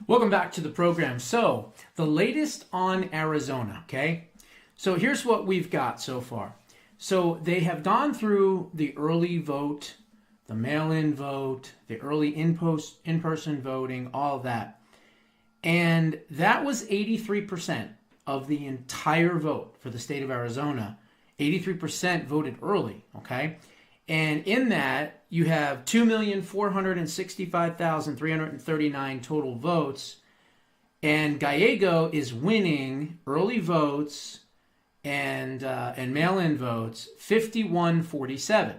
Welcome back to the program. So, the latest on Arizona, okay? So, here's what we've got so far. So, they have gone through the early vote, the mail-in vote, the early in-person voting, all of that. And that was 83% of the entire vote for the state of Arizona. 83% voted early, okay? And in that, you have 2,465,339 total votes. And Gallego is winning early votes and mail-in votes 51-47.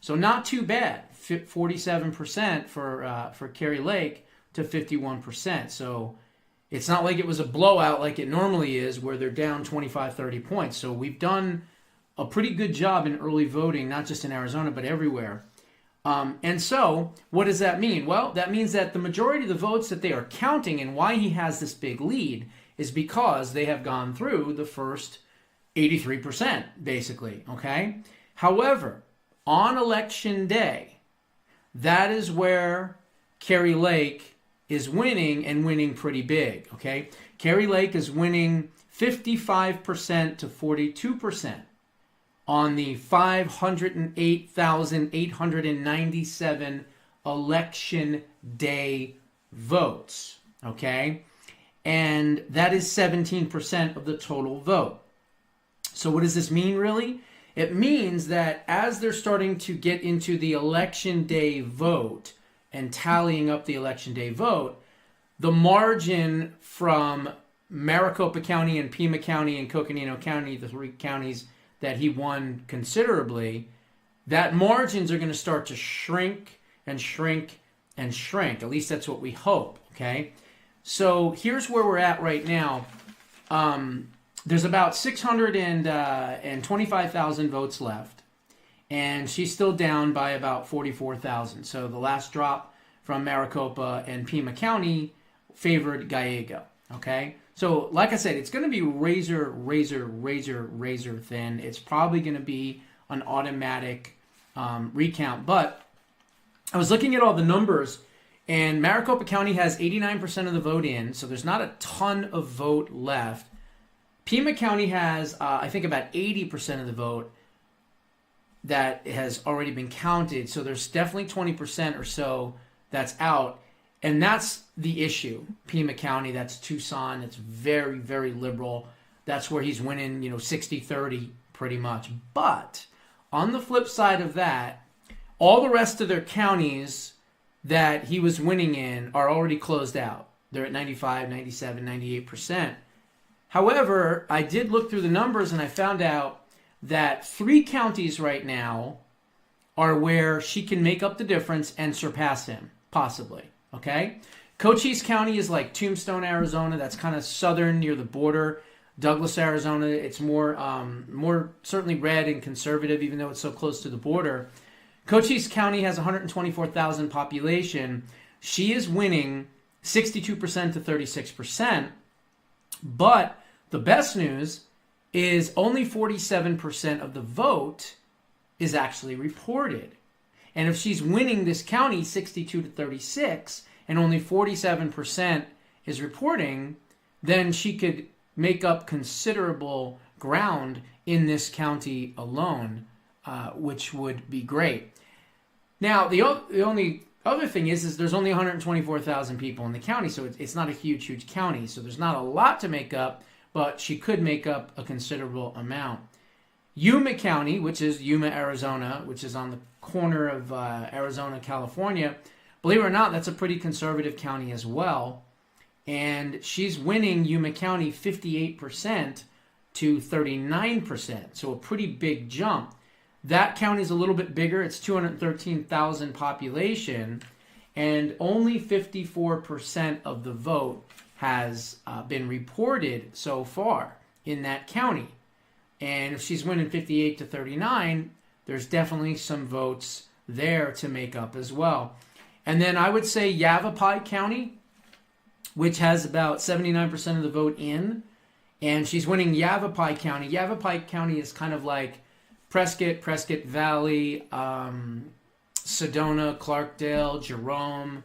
So not too bad. 47% for Kari Lake to 51%. So it's not like it was a blowout like it normally is where they're down 25, 30 points. So we've done a pretty good job in early voting, not just in Arizona, but everywhere. And so what does that mean? Well, that means that the majority of the votes that they are counting and why he has this big lead is because they have gone through the first 83%, basically, okay? However, on election day, that is where Kari Lake is winning and winning pretty big, okay? Kari Lake is winning 55% to 42% on the 508,897 election day votes, okay? And that is 17% of the total vote. So what does this mean, really? It means that as they're starting to get into the election day vote and tallying up the election day vote, the margin from Maricopa County and Pima County and Coconino County, the three counties that he won considerably, that margins are going to start to shrink and shrink and shrink. At least that's what we hope, okay? So here's where we're at right now. There's about 625,000 votes left, and she's still down by about 44,000. So the last drop from Maricopa and Pima County favored Gallego, okay? So, like I said, it's going to be razor thin. It's probably going to be an automatic recount. But I was looking at all the numbers, and Maricopa County has 89% of the vote in, so there's not a ton of vote left. Pima County has, I think, about 80% of the vote that has already been counted, so there's definitely 20% or so that's out. And that's the issue. Pima County, that's Tucson. It's very, very liberal. That's where he's winning, 60-30 pretty much. But on the flip side of that, all the rest of their counties that he was winning in are already closed out. They're at 95, 97, 98%. However, I did look through the numbers and I found out that 3 counties right now are where she can make up the difference and surpass him, possibly. Okay, Cochise County is like Tombstone, Arizona. That's kind of southern near the border. Douglas, Arizona, it's more certainly red and conservative, even though it's so close to the border. Cochise County has 124,000 population. She is winning 62% to 36%. But the best news is only 47% of the vote is actually reported. And if she's winning this county 62 to 36 and only 47% is reporting, then she could make up considerable ground in this county alone, which would be great. Now, the only other thing is there's only 124,000 people in the county, so it's not a huge county. So there's not a lot to make up, but she could make up a considerable amount. Yuma County, which is Yuma, Arizona, which is on the corner of Arizona, California, believe it or not, that's a pretty conservative county as well. And she's winning Yuma County 58% to 39%, so a pretty big jump. That county is a little bit bigger. It's 213,000 population, and only 54% of the vote has been reported so far in that county. And if she's winning 58 to 39, there's definitely some votes there to make up as well. And then I would say Yavapai County, which has about 79% of the vote in, and she's winning Yavapai County. Yavapai County is kind of like Prescott Valley, Sedona, Clarkdale, Jerome,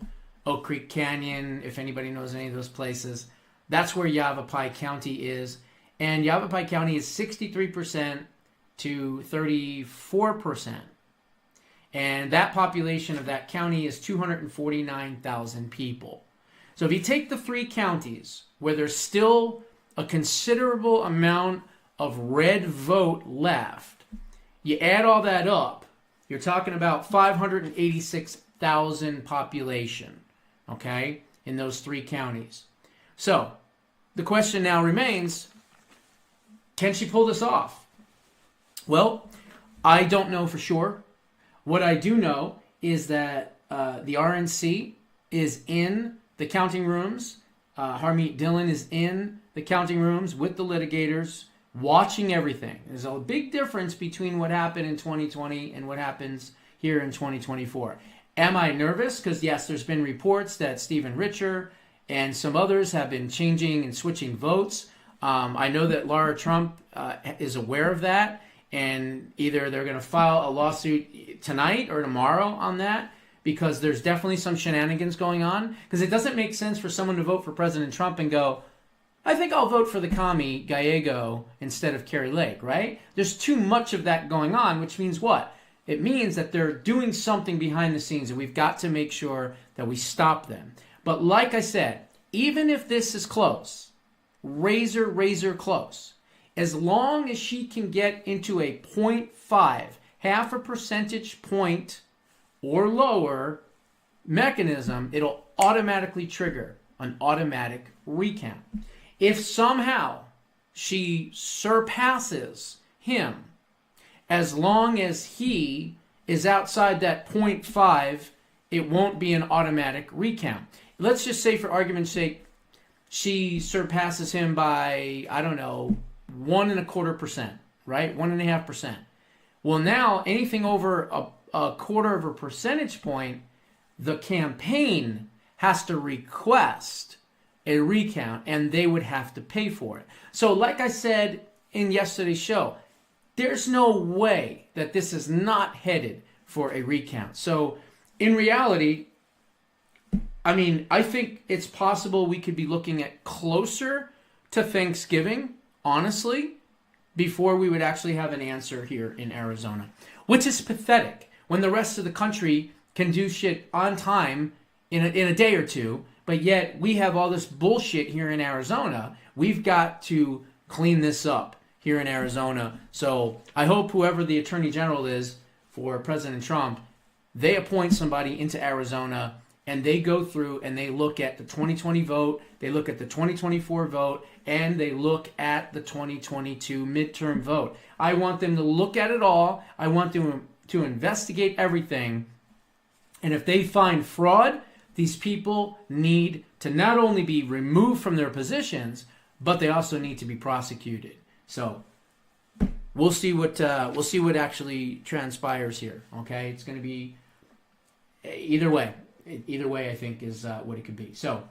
Oak Creek Canyon, if anybody knows any of those places. That's where Yavapai County is. And Yavapai County is 63% to 34%. And that population of that county is 249,000 people. So if you take the three counties where there's still a considerable amount of red vote left, you add all that up, you're talking about 586,000 population, okay, in those three counties. So the question now remains, can she pull this off? Well, I don't know for sure. What I do know is that the RNC is in the counting rooms. Harmeet Dillon is in the counting rooms with the litigators, watching everything. There's a big difference between what happened in 2020 and what happens here in 2024. Am I nervous? Because yes, there's been reports that Stephen Richer and some others have been changing and switching votes. I know that Laura Trump is aware of that, and either they're going to file a lawsuit tonight or tomorrow on that, because there's definitely some shenanigans going on. Because it doesn't make sense for someone to vote for President Trump and go, I think I'll vote for the commie Gallego instead of Kari Lake, right? There's too much of that going on, which means what? It means that they're doing something behind the scenes, and we've got to make sure that we stop them. But like I said, even if this is close, razor close, as long as she can get into a 0.5, half a percentage point or lower mechanism, it'll automatically trigger an automatic recount. If somehow she surpasses him, as long as he is outside that 0.5, it won't be an automatic recount. Let's just say, for argument's sake, she surpasses him by, I don't know, 1.25%, right? 1.5%. Well, now anything over a quarter of a percentage point, the campaign has to request a recount, and they would have to pay for it. So like I said in yesterday's show, there's no way that this is not headed for a recount. So in reality, I mean, I think it's possible we could be looking at closer to Thanksgiving, honestly, before we would actually have an answer here in Arizona, which is pathetic when the rest of the country can do shit on time in a day or two, but yet we have all this bullshit here in Arizona. We've got to clean this up here in Arizona. So I hope whoever the Attorney General is for President Trump, they appoint somebody into Arizona and they go through and they look at the 2020 vote, they look at the 2024 vote, and they look at the 2022 midterm vote. I want them to look at it all. I want them to investigate everything. And if they find fraud, these people need to not only be removed from their positions, but they also need to be prosecuted. So we'll see what actually transpires here. Okay, it's going to be either way. Either way, I think, is what it could be. So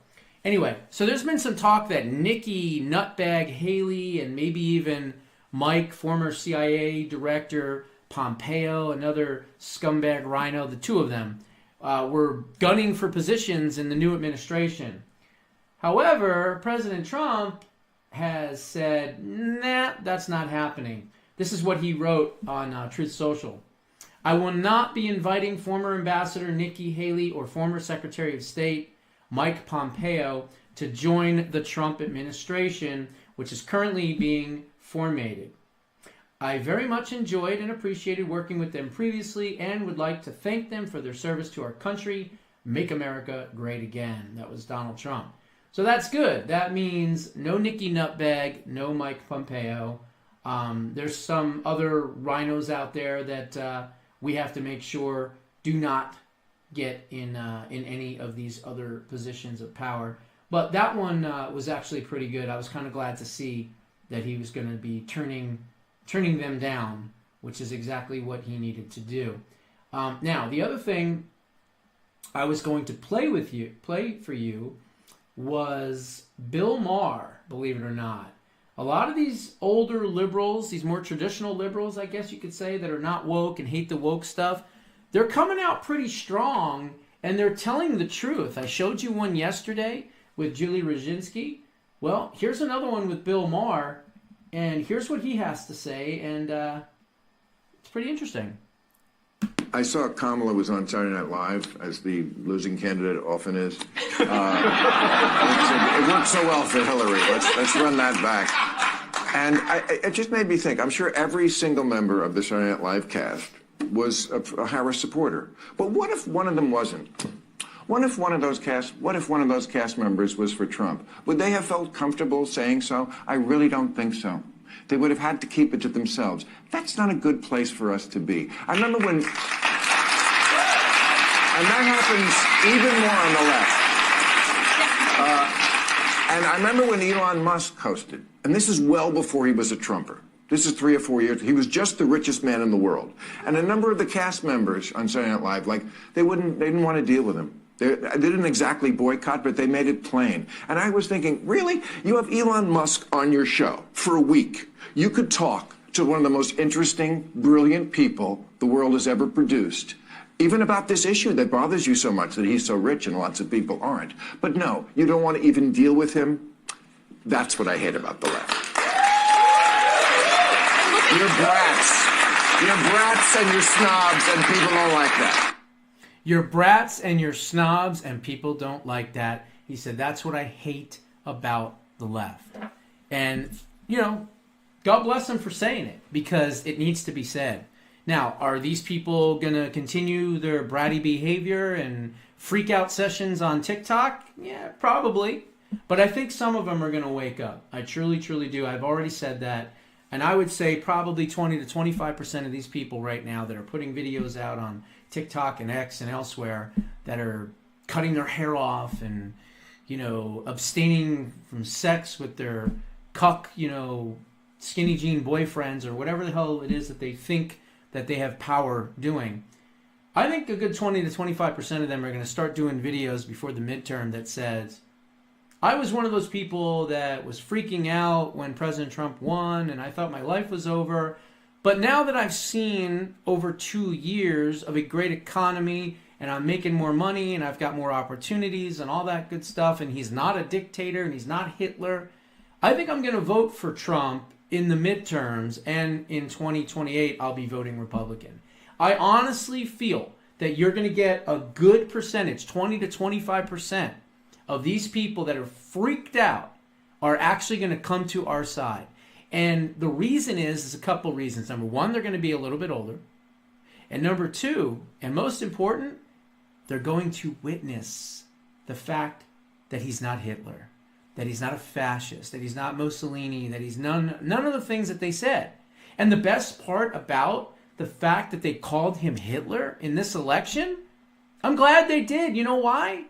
anyway, so there's been some talk that Nikki Nutbag Haley and maybe even Mike, former CIA director, Pompeo, another scumbag rhino, the two of them, were gunning for positions in the new administration. However, President Trump has said, nah, that's not happening. This is what he wrote on Truth Social. I will not be inviting former Ambassador Nikki Haley or former Secretary of State Mike Pompeo to join the Trump administration, which is currently being formated. I very much enjoyed and appreciated working with them previously and would like to thank them for their service to our country. Make America great again. That was Donald Trump. So that's good. That means no Nikki Nutbag, no Mike Pompeo. There's some other rhinos out there that we have to make sure do not get in any of these other positions of power. But that one was actually pretty good. I was kind of glad to see that he was going to be turning them down, which is exactly what he needed to do. Now, the other thing I was going to play for you was Bill Maher, believe it or not. A lot of these older liberals, these more traditional liberals, I guess you could say, that are not woke and hate the woke stuff, they're coming out pretty strong and they're telling the truth. I showed you one yesterday with Julie Roginski. Well, here's another one with Bill Maher, and here's what he has to say, and it's pretty interesting. I saw Kamala was on Saturday Night Live, as the losing candidate often is. It worked so well for Hillary. Let's run that back. And it just made me think, I'm sure every single member of the Saturday Night Live cast was a Harris supporter. But what if one of them wasn't? What if one of those cast members was for Trump? Would they have felt comfortable saying so? I really don't think so. They would have had to keep it to themselves. That's not a good place for us to be. I remember when, and that happens even more on the left. And I remember when Elon Musk hosted, and this is well before he was a Trumper. This is 3 or 4 years. He was just the richest man in the world. And a number of the cast members on Saturday Night Live, like, they didn't want to deal with him. They didn't exactly boycott, but they made it plain. And I was thinking, really? You have Elon Musk on your show for a week. You could talk to one of the most interesting, brilliant people the world has ever produced, even about this issue that bothers you so much, that he's so rich and lots of people aren't. But no, you don't want to even deal with him. That's what I hate about the left. You're brats. You're brats and you're snobs, and people don't like that. You're brats and you're snobs, and people don't like that. He said, that's what I hate about the left. And, you know, God bless him for saying it, because it needs to be said. Now, are these people going to continue their bratty behavior and freak out sessions on TikTok? Yeah, probably. But I think some of them are going to wake up. I truly, truly do. I've already said that. And I would say probably 20 to 25% of these people right now that are putting videos out on TikTok and X and elsewhere that are cutting their hair off and, you know, abstaining from sex with their cuck, you know, skinny jean boyfriends or whatever the hell it is that they think that they have power doing. I think a good 20 to 25% of them are going to start doing videos before the midterm that says, I was one of those people that was freaking out when President Trump won and I thought my life was over. But now that I've seen over 2 years of a great economy and I'm making more money and I've got more opportunities and all that good stuff, and he's not a dictator and he's not Hitler, I think I'm going to vote for Trump in the midterms, and in 2028 I'll be voting Republican. I honestly feel that you're going to get a good percentage, 20 to 25% of these people that are freaked out are actually going to come to our side. And the reason is a couple reasons. Number one, they're going to be a little bit older. And number two, and most important, they're going to witness the fact that he's not Hitler, that he's not a fascist, that he's not Mussolini, that he's none of the things that they said. And the best part about the fact that they called him Hitler in this election, I'm glad they did. You know why?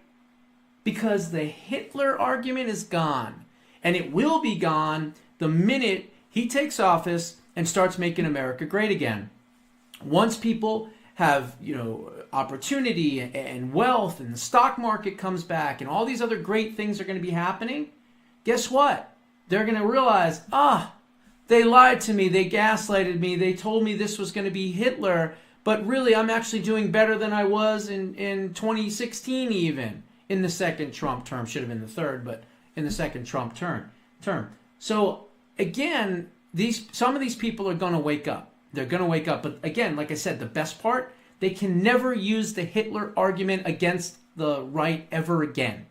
Because the Hitler argument is gone. And it will be gone the minute he takes office and starts making America great again. Once people have, you know, opportunity and wealth, and the stock market comes back, and all these other great things are going to be happening, guess what? They're going to realize, they lied to me, they gaslighted me, they told me this was going to be Hitler, but really I'm actually doing better than I was in 2016 even, in the second Trump term. Should have been the third, but in the second Trump term. So again, some of these people are going to wake up. They're going to wake up. But again, like I said, the best part, they can never use the Hitler argument against the right ever again.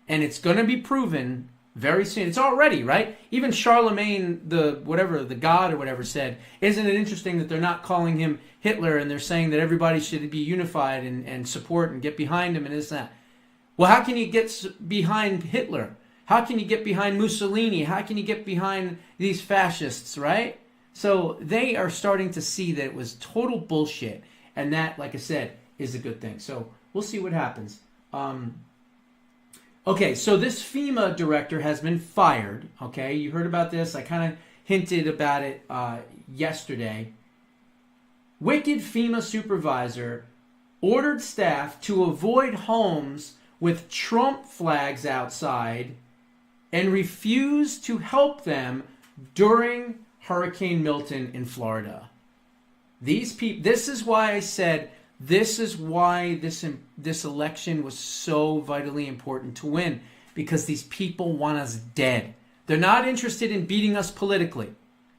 And it's going to be proven very soon. It's already, right? Even Charlemagne, the god or whatever, said, isn't it interesting that they're not calling him Hitler and they're saying that everybody should be unified and support and get behind him and this and that. Well, how can you get behind Hitler? How can you get behind Mussolini? How can you get behind these fascists, right? So they are starting to see that it was total bullshit. And that, like I said, is a good thing. So we'll see what happens. Okay, so this FEMA director has been fired. Okay, you heard about this. I kind of hinted about it yesterday. Wicked FEMA supervisor ordered staff to avoid homes with Trump flags outside and refused to help them during Hurricane Milton in Florida. These people, this is why I said This is why this election was so vitally important to win, because these people want us dead. They're not interested in beating us politically.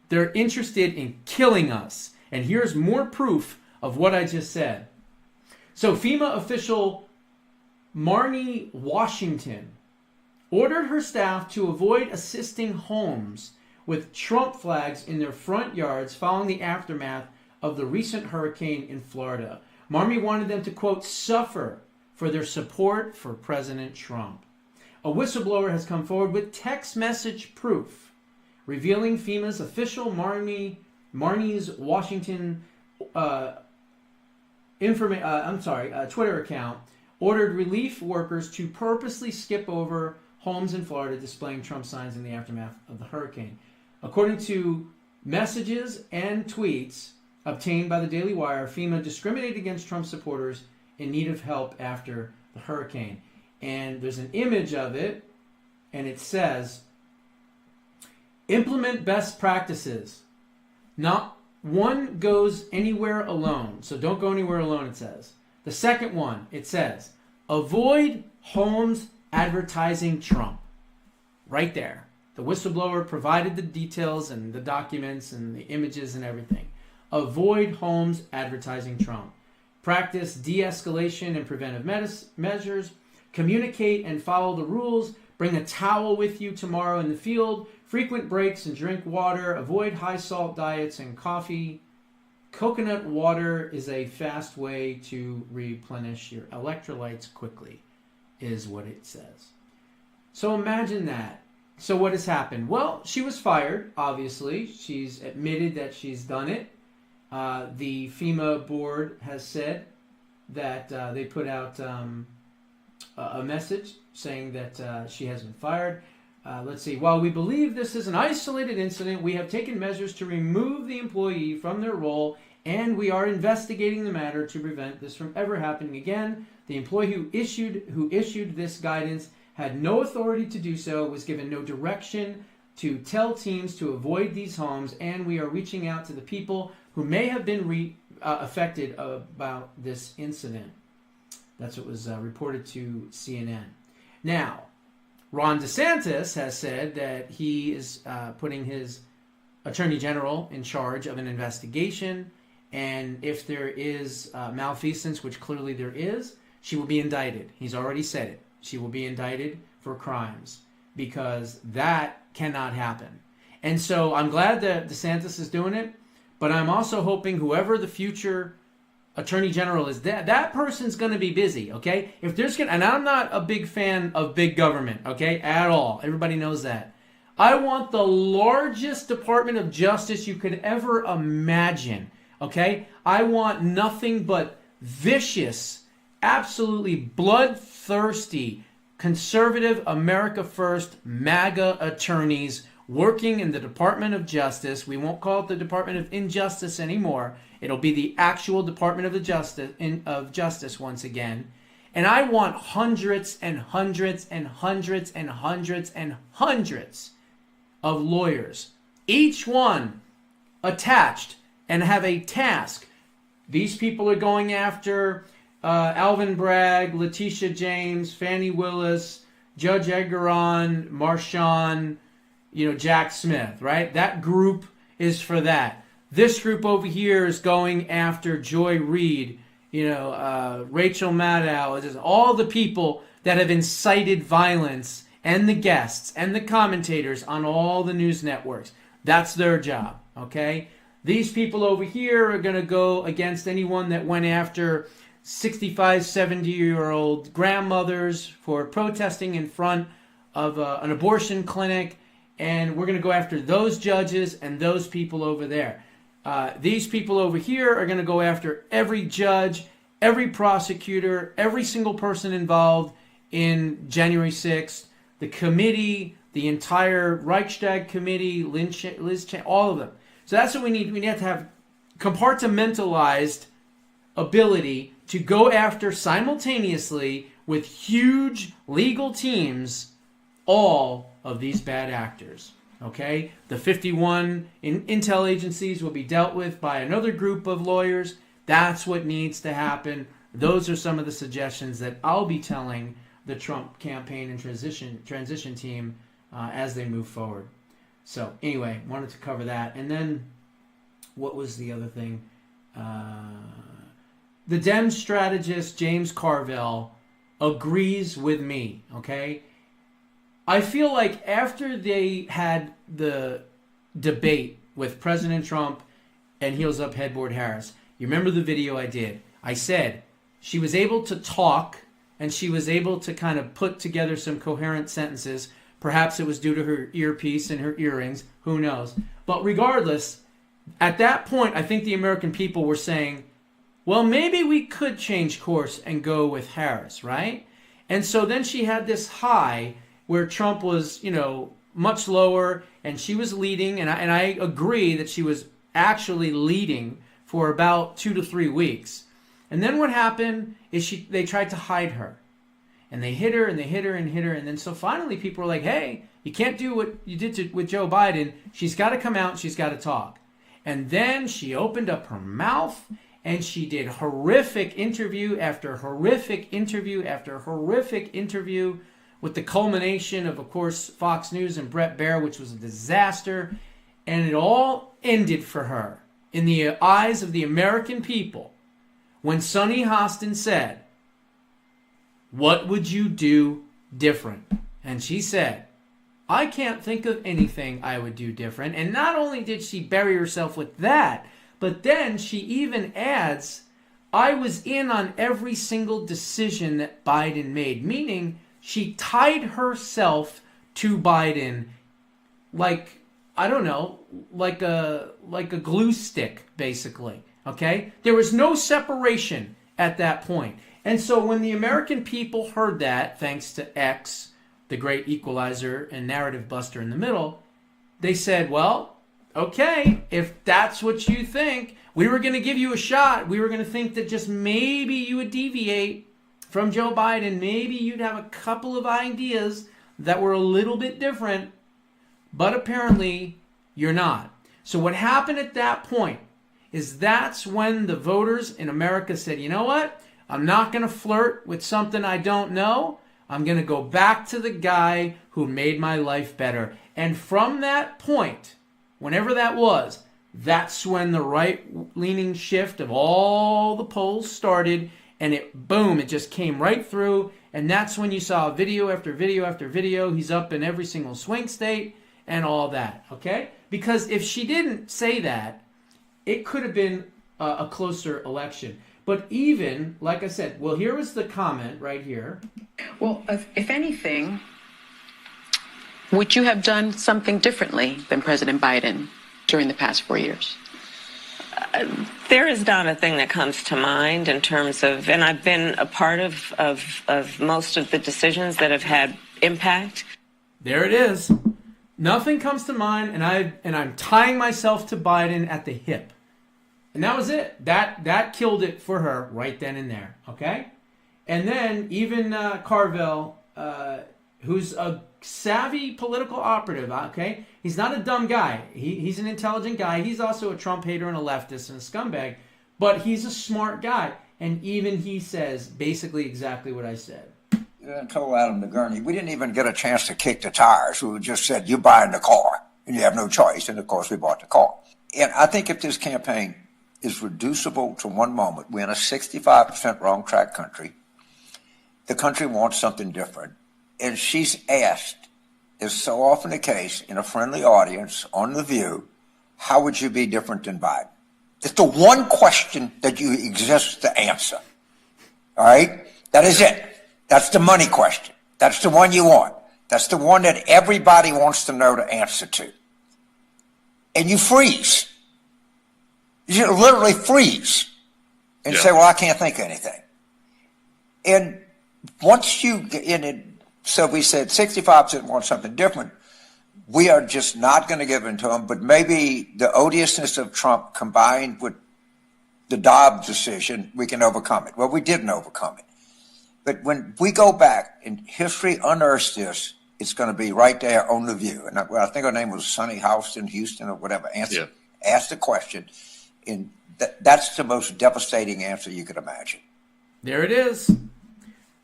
They're interested in killing us. And here's more proof of what I just said. So FEMA official Marnie Washington ordered her staff to avoid assisting homes with Trump flags in their front yards following the aftermath of the recent hurricane in Florida. Marnie wanted them to, quote, suffer for their support for President Trump. A whistleblower has come forward with text message proof revealing FEMA's official Marnie's Washington Twitter account ordered relief workers to purposely skip over homes in Florida displaying Trump signs in the aftermath of the hurricane. According to messages and tweets obtained by the Daily Wire, FEMA discriminated against Trump supporters in need of help after the hurricane. And there's an image of it, and it says, implement best practices. Not one goes anywhere alone. So don't go anywhere alone, it says. The second one, it says, avoid homes advertising Trump. Right there. The whistleblower provided the details and the documents and the images and everything. Avoid homes advertising Trump. Practice de-escalation and preventive measures. Communicate and follow the rules. Bring a towel with you tomorrow in the field. Frequent breaks and drink water. Avoid high salt diets and coffee. Coconut water is a fast way to replenish your electrolytes quickly, is what it says. So imagine that. So what has happened? Well, she was fired, obviously. She's admitted that she's done it. The FEMA board has said that they put out a message saying that she has been fired. Let's see. While we believe this is an isolated incident, we have taken measures to remove the employee from their role, and we are investigating the matter to prevent this from ever happening again. The employee who issued this guidance had no authority to do so, was given no direction to tell teams to avoid these homes, and we are reaching out to the people who may have been affected about this incident. That's what was reported to CNN. Now, Ron DeSantis has said that he is putting his attorney general in charge of an investigation, and if there is malfeasance, which clearly there is, she will be indicted. He's already said it. She will be indicted for crimes, because that cannot happen. And so I'm glad that DeSantis is doing it, but I'm also hoping whoever the future attorney general is, that person's going to be busy, okay? If there's and I'm not a big fan of big government, okay, at all. Everybody knows that. I want the largest Department of Justice you could ever imagine, okay? I want nothing but vicious, absolutely bloodthirsty, conservative, America First, MAGA attorneys working in the Department of Justice. We won't call it the Department of Injustice anymore. It'll be the actual Department of Justice once again. And I want hundreds and hundreds and hundreds and hundreds and hundreds of lawyers, each one attached and have a task. These people are going after Alvin Bragg, Letitia James, Fannie Willis, Judge Edgaron, Marshawn, Jack Smith, right? That group is for that. This group over here is going after Joy Reid, Rachel Maddow, just all the people that have incited violence, and the guests and the commentators on all the news networks. That's their job, okay? These people over here are going to go against anyone that went after 65, 70-year-old grandmothers for protesting in front of an abortion clinic, and we're going to go after those judges and those people over there. These people over here are going to go after every judge, every prosecutor, every single person involved in January 6th, the committee, the entire Reichstag committee, Liz Cheney, all of them. So that's what we need. We need to have compartmentalized ability to go after simultaneously with huge legal teams all of these bad actors. Okay? The 51 intel agencies will be dealt with by another group of lawyers. That's what needs to happen. Those are some of the suggestions that I'll be telling the Trump campaign and transition team as they move forward. So anyway, wanted to cover that. And then what was the other thing? The Dem strategist James Carville agrees with me, okay? I feel like after they had the debate with President Trump and Heels Up Headboard Harris, you remember the video I did? I said she was able to talk and she was able to kind of put together some coherent sentences. Perhaps it was due to her earpiece and her earrings. Who knows? But regardless, at that point, I think the American people were saying, well, maybe we could change course and go with Harris, right? And so then she had this high where Trump was, much lower and she was leading. And I agree that she was actually leading for about 2 to 3 weeks. And then what happened is they tried to hide her. And they hit her and they hit her and hit her. And then so finally people were like, hey, you can't do what you did with Joe Biden. She's got to come out and she's got to talk. And then she opened up her mouth and she did horrific interview after horrific interview after horrific interview, with the culmination of course, Fox News and Bret Baier, which was a disaster. And it all ended for her in the eyes of the American people when Sonny Hostin said, what would you do different? And she said, I can't think of anything I would do different. And not only did she bury herself with that, but then she even adds, I was in on every single decision that Biden made, meaning she tied herself to Biden like, I don't know, like a glue stick, basically. Okay? There was no separation at that point. And so when the American people heard that, thanks to X, the great equalizer and narrative buster in the middle, they said, well, okay, if that's what you think, we were going to give you a shot. We were going to think that just maybe you would deviate from Joe Biden. Maybe you'd have a couple of ideas that were a little bit different, but apparently you're not. So what happened at that point is that's when the voters in America said, you know what? I'm not going to flirt with something I don't know. I'm going to go back to the guy who made my life better. And from that point, whenever that was, that's when the right-leaning shift of all the polls started, and it just came right through. And that's when you saw video after video after video. He's up in every single swing state and all that, okay? Because if she didn't say that, it could have been a closer election. But even, like I said, well, here was the comment right here. Well, if anything, would you have done something differently than President Biden during the past 4 years? There is not a thing that comes to mind in terms of, and I've been a part of most of the decisions that have had impact. There it is. Nothing comes to mind, and I'm tying myself to Biden at the hip. And that was it. That killed it for her right then and there, okay? And then even Carville, who's a savvy political operative, okay? He's not a dumb guy. He's an intelligent guy. He's also a Trump hater and a leftist and a scumbag. But he's a smart guy. And even he says basically exactly what I said. I told Adam DeGurney, we didn't even get a chance to kick the tires. We just said, you're buying the car, and you have no choice. And, of course, we bought the car. And I think if this campaign is reducible to one moment, we're in a 65% wrong track country. The country wants something different. And she's asked, as so often the case, in a friendly audience on The View, how would you be different than Biden? It's the one question that you exist to answer. All right? That is it. That's the money question. That's the one you want. That's the one that everybody wants to know the answer to. And you freeze. You literally freeze and say, well, I can't think of anything. And once you get in it, so we said 65% want something different. We are just not going to give in to them, but maybe the odiousness of Trump combined with the Dobbs decision, we can overcome it. Well, we didn't overcome it. But when we go back and history unearths this, it's going to be right there on The View. And I think her name was Sonny Houston or whatever, asked the question. And That's the most devastating answer you could imagine. There it is.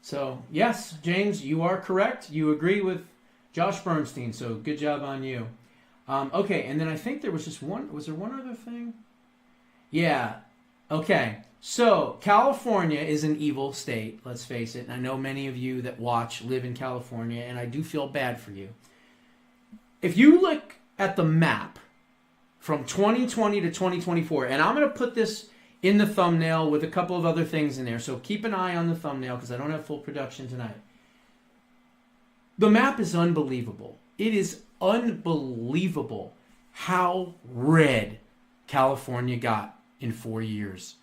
So, yes, James, you are correct. You agree with Josh Bernstein, so good job on you. Okay, and then I think there was just one. Was there one other thing? Yeah. Okay. So, California is an evil state, let's face it. And I know many of you that watch live in California, and I do feel bad for you. If you look at the map from 2020 to 2024, and I'm going to put this in the thumbnail with a couple of other things in there, so keep an eye on the thumbnail because I don't have full production tonight. The map is unbelievable. It is unbelievable how red California got in 4 years.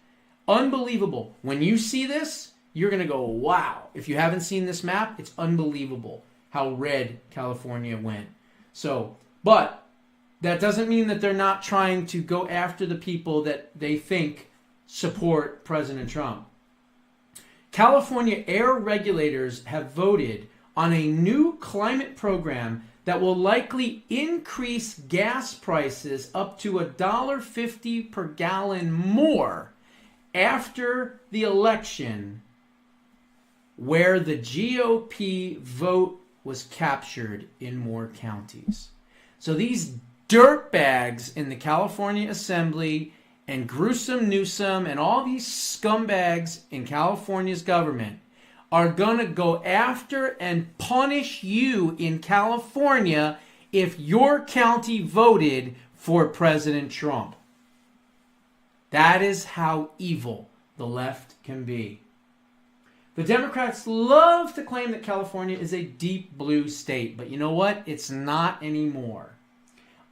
Unbelievable. When you see this, you're going to go, wow. If you haven't seen this map, it's unbelievable how red California went. So, but that doesn't mean that they're not trying to go after the people that they think support President Trump. California air regulators have voted on a new climate program that will likely increase gas prices up to $1.50 per gallon more after the election, where the GOP vote was captured in more counties. So these dirtbags in the California Assembly and Newsom and all these scumbags in California's government are going to go after and punish you in California if your county voted for President Trump. That is how evil the left can be. The Democrats love to claim that California is a deep blue state, but you know what? It's not anymore.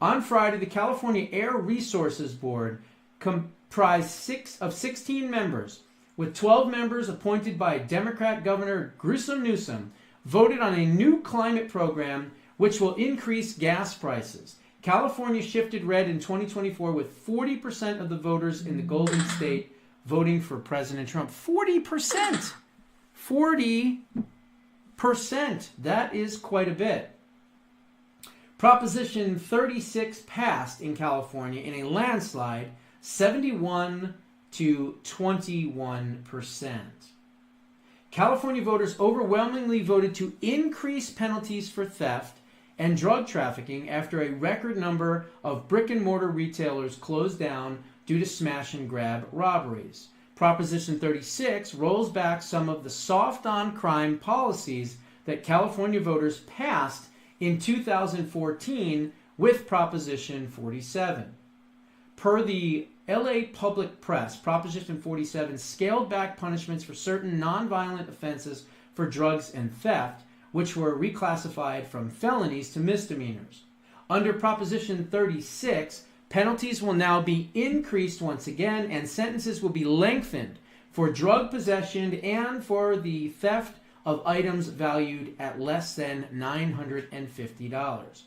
On Friday, the California Air Resources Board comprised 16 members, with 12 members appointed by Democrat Governor Newsom, voted on a new climate program which will increase gas prices. California shifted red in 2024 with 40% of the voters in the Golden State voting for President Trump. 40%! 40%! That is quite a bit. Proposition 36 passed in California in a landslide, 71 to 21%. California voters overwhelmingly voted to increase penalties for theft and drug trafficking after a record number of brick-and-mortar retailers closed down due to smash-and-grab robberies. Proposition 36 rolls back some of the soft-on-crime policies that California voters passed in 2014 with Proposition 47. Per the LA Public Press, Proposition 47 scaled back punishments for certain nonviolent offenses for drugs and theft, which were reclassified from felonies to misdemeanors. Under Proposition 36, penalties will now be increased once again, and sentences will be lengthened for drug possession and for the theft of items valued at less than $950.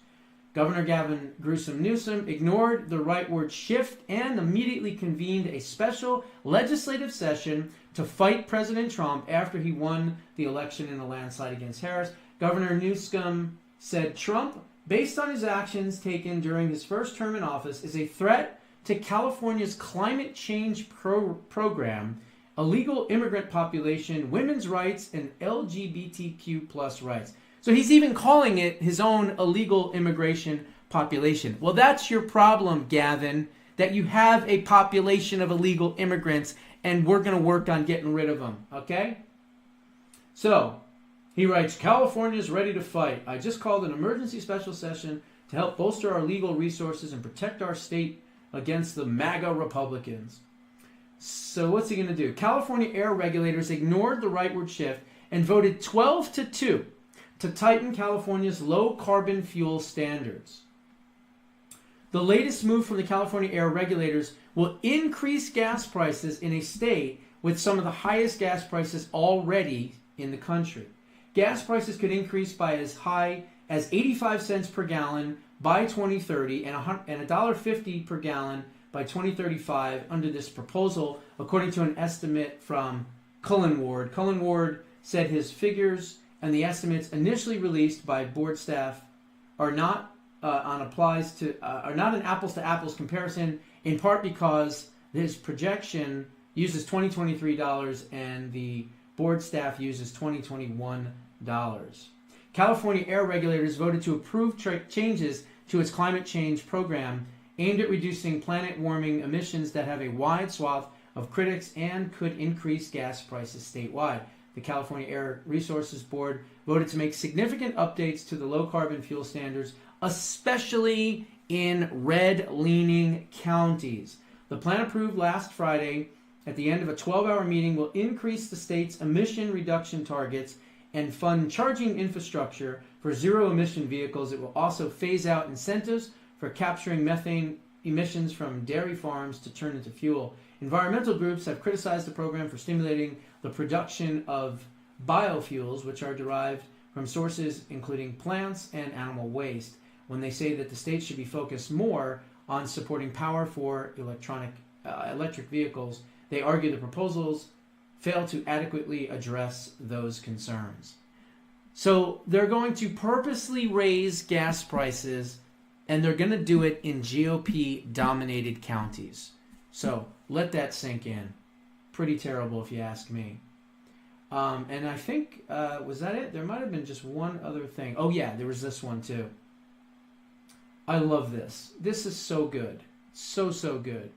Governor Gavin Newsom ignored the rightward shift and immediately convened a special legislative session to fight President Trump after he won the election in a landslide against Harris. Governor Newsom said Trump, based on his actions taken during his first term in office, is a threat to California's climate change program, illegal immigrant population, women's rights, and LGBTQ plus rights. So he's even calling it his own illegal immigration population. Well, that's your problem, Gavin, that you have a population of illegal immigrants, and we're going to work on getting rid of them, okay? So, he writes, California's ready to fight. I just called an emergency special session to help bolster our legal resources and protect our state against the MAGA Republicans. So what's he going to do? California air regulators ignored the rightward shift and voted 12-2 to tighten California's low-carbon fuel standards. The latest move from the California air regulators will increase gas prices in a state with some of the highest gas prices already in the country. Gas prices could increase by as high as 85 cents per gallon by 2030 and $1.50 per gallon by 2035 under this proposal, according to an estimate from Cullen Ward. Cullen Ward said his figures and the estimates initially released by board staff are not an apples to apples comparison, in part because His projection uses 2023 dollars, and the board staff uses 2021 dollars. California air regulators voted to approve changes to its climate change program aimed at reducing planet warming emissions that have a wide swath of critics and could increase gas prices statewide. The California Air Resources Board voted to make significant updates to the low carbon fuel standards, especially in red-leaning counties. The plan approved last Friday at the end of a 12-hour meeting will increase the state's emission reduction targets and fund charging infrastructure for zero-emission vehicles. It will also phase out incentives for capturing methane emissions from dairy farms to turn into fuel. Environmental groups have criticized the program for stimulating the production of biofuels, which are derived from sources including plants and animal waste, when they say that the state should be focused more on supporting power for electric vehicles. They argue the proposals fail to adequately address those concerns. So they're going to purposely raise gas prices, and they're going to do it in GOP-dominated counties. So let that sink in. Pretty terrible if you ask me. And I think, was that it? There might have been just one other thing. Oh yeah, there was this one too. I love this. This is so good. So good.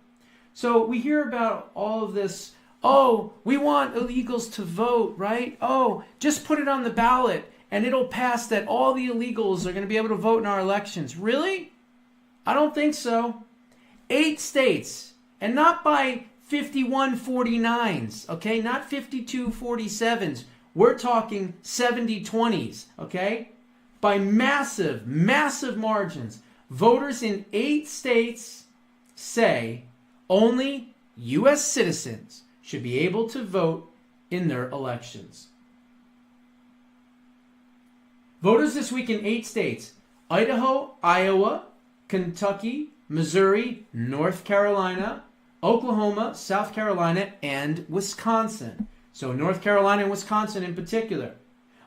So we hear about all of this. Oh, we want illegals to vote, right? Oh, just put it on the ballot and it'll pass that all the illegals are going to be able to vote in our elections. Really? I don't think so. 8 states, and not by 51-49s, okay? Not 52-47s. We're talking 70-20s, okay? By massive margins. Voters in 8 states say only U.S. citizens should be able to vote in their elections. Voters this week in 8 states: Idaho, Iowa, Kentucky, Missouri, North Carolina, Oklahoma, South Carolina, and Wisconsin. So North Carolina and Wisconsin in particular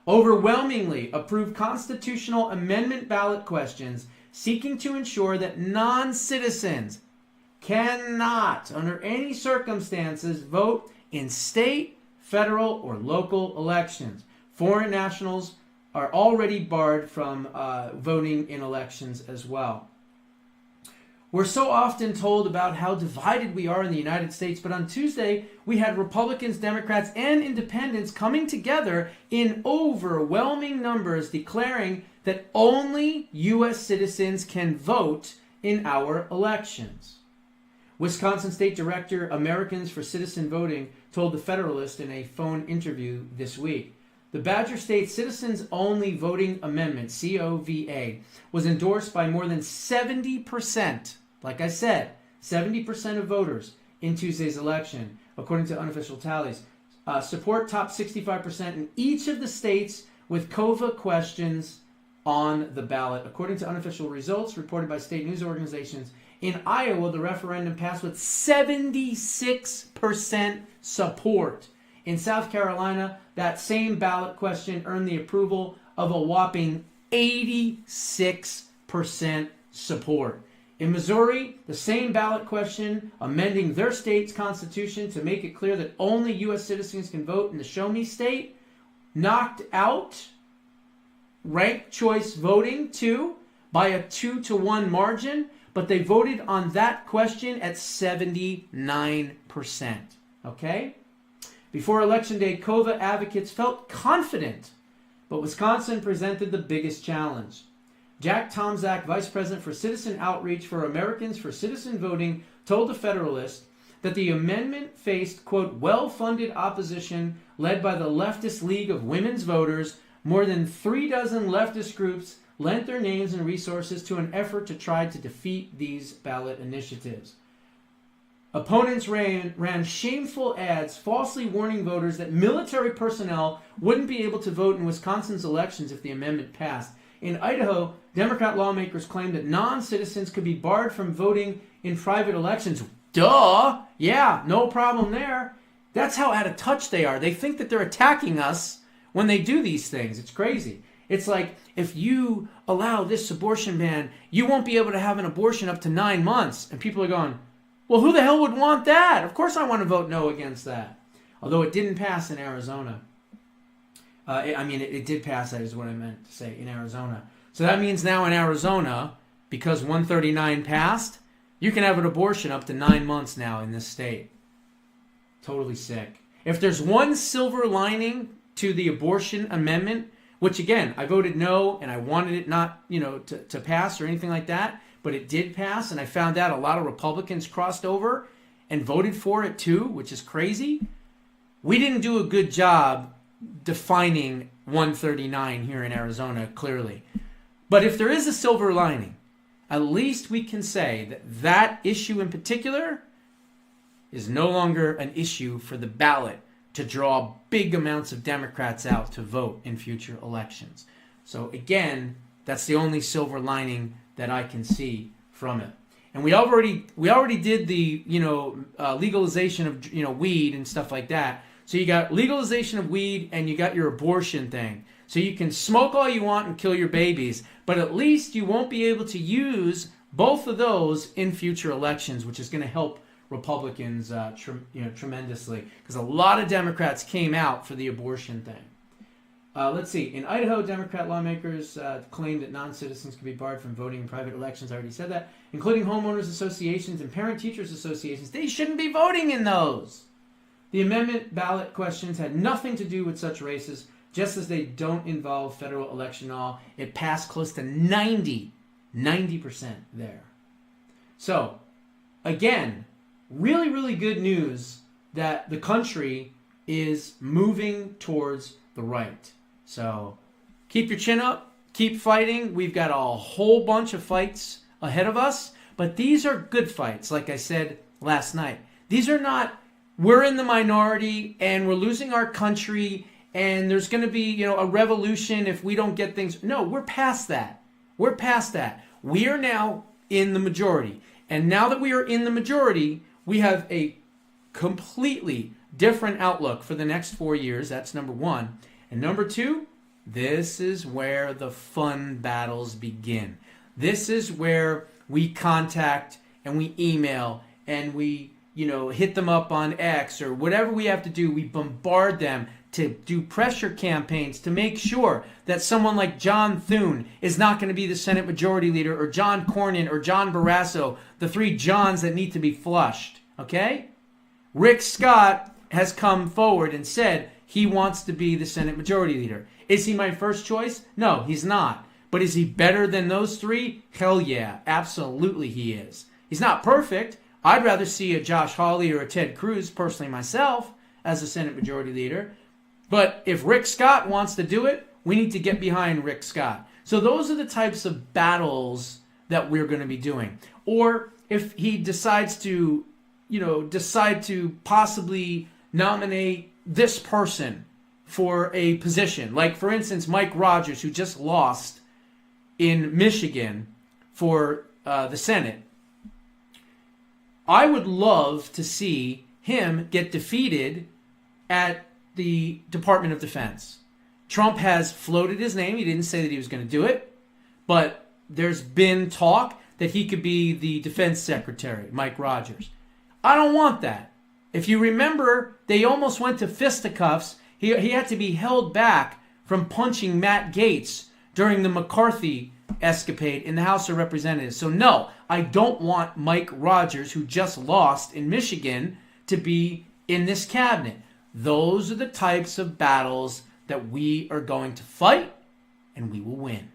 overwhelmingly approved constitutional amendment ballot questions seeking to ensure that non-citizens cannot, under any circumstances, vote in state, federal, or local elections. Foreign nationals are already barred from voting in elections as well. We're so often told about how divided we are in the United States, but on Tuesday, we had Republicans, Democrats, and independents coming together in overwhelming numbers declaring that only U.S. citizens can vote in our elections. Wisconsin State Director, Americans for Citizen Voting, told the Federalist in a phone interview this week. The Badger State Citizens Only Voting Amendment, COVA, was endorsed by more than 70%, like I said, 70% of voters in Tuesday's election, according to unofficial tallies. Support topped 65% in each of the states with COVA questions on the ballot. According to unofficial results reported by state news organizations, in Iowa, the referendum passed with 76% support. In South Carolina, that same ballot question earned the approval of a whopping 86% support. In Missouri, the same ballot question, amending their state's constitution to make it clear that only U.S. citizens can vote in the Show Me State, knocked out ranked choice voting too by a 2-1 margin, but they voted on that question at 79%. Okay? Before Election Day, COVA advocates felt confident, but Wisconsin presented the biggest challenge. Jack Tomczak, Vice President for Citizen Outreach for Americans for Citizen Voting, told the Federalist that the amendment faced, quote, well-funded opposition led by the Leftist League of Women's Voters. More than 36 leftist groups lent their names and resources to an effort to try to defeat these ballot initiatives. Opponents ran shameful ads falsely warning voters that military personnel wouldn't be able to vote in Wisconsin's elections if the amendment passed. In Idaho, Democrat lawmakers claimed that non-citizens could be barred from voting in private elections. Duh! Yeah, no problem there. That's how out of touch they are. They think that they're attacking us when they do these things. It's crazy. It's like, if you allow this abortion ban, you won't be able to have an abortion up to 9 months. And people are going, Well, who the hell would want that? Of course I want to vote no against that. Although it didn't pass in Arizona. It did pass, that is what I meant to say, in Arizona. So that means now in Arizona, because 139 passed, you can have an abortion up to 9 months now in this state. Totally sick. If there's one silver lining to the abortion amendment, which again, I voted no and I wanted it not, to pass or anything like that, but it did pass, and I found out a lot of Republicans crossed over and voted for it too, which is crazy. We didn't do a good job defining 139 here in Arizona, clearly. But if there is a silver lining, at least we can say that that issue in particular is no longer an issue for the ballot to draw big amounts of Democrats out to vote in future elections. So again, that's the only silver lining that I can see from it. And we already did the legalization of weed and stuff like that. So you got legalization of weed and you got your abortion thing. So you can smoke all you want and kill your babies, but at least you won't be able to use both of those in future elections, which is going to help Republicans tremendously, because a lot of Democrats came out for the abortion thing. Let's see. In Idaho, Democrat lawmakers claimed that non-citizens could be barred from voting in private elections. I already said that, including homeowners associations and parent-teachers associations. They shouldn't be voting in those. The amendment ballot questions had nothing to do with such races, just as they don't involve federal election law. It passed close to 90% there. So, again, really, really good news that the country is moving towards the right. So, keep your chin up, keep fighting. We've got a whole bunch of fights ahead of us, but these are good fights, like I said last night. These are not, we're in the minority and we're losing our country and there's going to be, a revolution if we don't get things. No, we're past that. We're past that. We are now in the majority. And now that we are in the majority, we have a completely different outlook for the next 4 years. That's number one. And number two, this is where the fun battles begin. This is where we contact and we email and we, hit them up on X or whatever we have to do. We bombard them to do pressure campaigns to make sure that someone like John Thune is not going to be the Senate Majority Leader, or John Cornyn or John Barrasso, the three Johns that need to be flushed. Okay? Rick Scott has come forward and said he wants to be the Senate Majority Leader. Is he my first choice? No, he's not. But is he better than those three? Hell yeah, absolutely he is. He's not perfect. I'd rather see a Josh Hawley or a Ted Cruz, personally myself, as a Senate Majority Leader. But if Rick Scott wants to do it, we need to get behind Rick Scott. So those are the types of battles that we're going to be doing. Or if he decides to, possibly nominate this person for a position. Like, for instance, Mike Rogers, who just lost in Michigan for the Senate. I would love to see him get defeated at the Department of Defense. Trump has floated his name. He didn't say that he was going to do it, but there's been talk that he could be the defense secretary, Mike Rogers. I don't want that. If you remember, they almost went to fisticuffs. He had to be held back from punching Matt Gaetz during the McCarthy escapade in the House of Representatives. So no, I don't want Mike Rogers, who just lost in Michigan, to be in this cabinet. Those are the types of battles that we are going to fight, and we will win.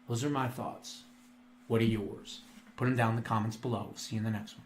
Those are my thoughts. What are yours? Put them down in the comments below. We'll see you in the next one.